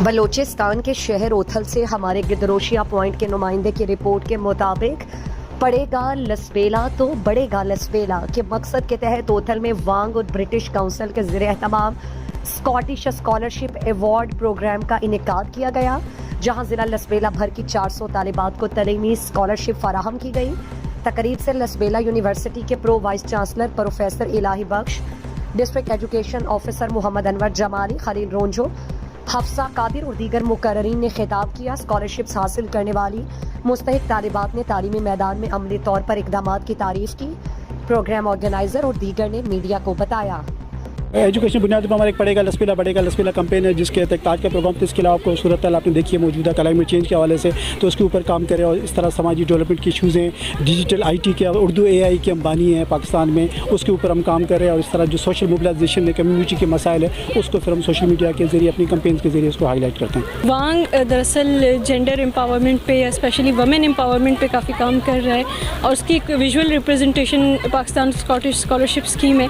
بلوچستان کے شہر اوتھل سے ہمارے گدروشیا پوائنٹ کے نمائندے کی رپورٹ کے مطابق پڑے گا لسبیلا تو بڑھے گا لسبیلا کے مقصد کے تحت اوتھل میں وانگ اور برٹش کونسل کے زیر اہتمام اسکاٹش اسکالرشپ ایوارڈ پروگرام کا انعقاد کیا گیا، جہاں ضلع لسبیلا بھر کی 400 طالبات کو تعلیمی اسکالرشپ فراہم کی گئی۔ تقریب سے لسبیلا یونیورسٹی کے پرو وائس چانسلر پروفیسر الہی بخش، district education officer Muhammad Anwar جمالی، خلیل رونجو، حفصہ قادر اور دیگر مقررین نے خطاب کیا۔ اسکالرشپس حاصل کرنے والی مستحق طالبات نے تعلیمی میدان میں عملی طور پر اقدامات کی تعریف کی۔ پروگرام آرگنائزر اور دیگر نے میڈیا کو بتایا ایجوکیشن بنیادی پر ہمارا ایک پڑے گا لسبیلا بڑھے گا لسبیلا کمپین ہے، جس کے تحت آج کا پروگرام تھا۔ اس کے علاوہ آپ کو صورتحال آپ نے دیکھی ہے موجودہ کلائمیٹ چینج کے حوالے سے، تو اس کے اوپر کام کرے اور اس طرح سماجی ڈیولپمنٹ کی ایشوز ہیں، ڈیجیٹل آئی ٹی کے، اردو اے آئی کے ہم بانی ہیں پاکستان میں، اس کے اوپر ہم کام کر رہے ہیں، اور اس طرح جو سوشل موبلائزیشن ہے، کمیونٹی کے مسائل ہے، اس کو پھر ہم سوشل میڈیا کے ذریعے اپنی کمپینز کے ذریعے اس کو ہائی لائٹ کرتے ہیں۔ وانگ دراصل جینڈر امپاورمنٹ پہ، اسپیشلی ویمن امپاورمنٹ پہ کافی کام کر رہا ہے، اور اس کی ایک visual representation Pakistan Scottish scholarship scheme ہے،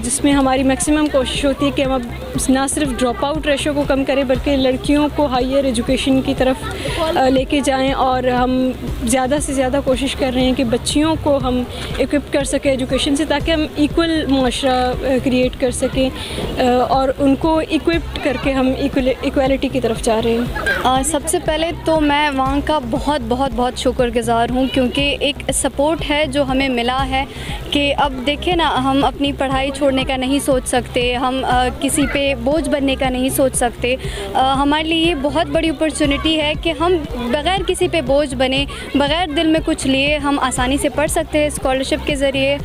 جس میں ہماری میکسیمم کوشش ہوتی ہے کہ ہم اب نہ صرف ڈراپ آؤٹ ریشو کو کم کریں بلکہ لڑکیوں کو ہائر ایجوکیشن کی طرف لے کے جائیں، اور ہم زیادہ سے زیادہ کوشش کر رہے ہیں کہ بچیوں کو ہم اکوپ کر سکیں ایجوکیشن سے، تاکہ ہم ایکول معاشرہ کریٹ کر سکیں، اور ان کو اکوپڈ کر کے ہم ایکویلٹی کی طرف جا رہے ہیں۔ سب سے پہلے تو میں وہاں کا بہت بہت بہت شکر گزار ہوں، کیونکہ ایک سپورٹ ہے جو ہمیں ملا ہے کہ اب دیکھیں نا، ہم اپنی پڑھائی چھوڑنے کا نہیں سوچ سکتے، ہم کسی پہ بوجھ بننے کا نہیں سوچ سکتے۔ ہمارے لیے یہ بہت بڑی اپرچونٹی ہے کہ ہم بغیر کسی پہ بوجھ بنے، بغیر دل میں کچھ لیے ہم آسانی سے پڑھ سکتے ہیں اسکالرشپ کے ذریعے۔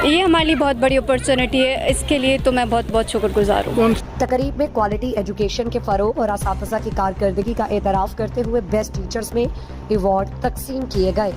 یہ ہمارے لیے بہت بڑی اپرچونٹی ہے، اس کے لیے تو میں بہت بہت شکر گزار ہوں۔ تقریب میں کوالٹی ایجوکیشن کے فروغ اور اساتذہ کی کارکردگی کا اعتراف کرتے ہوئے بیسٹ ٹیچرز میں ایوارڈ تقسیم کیے گئے۔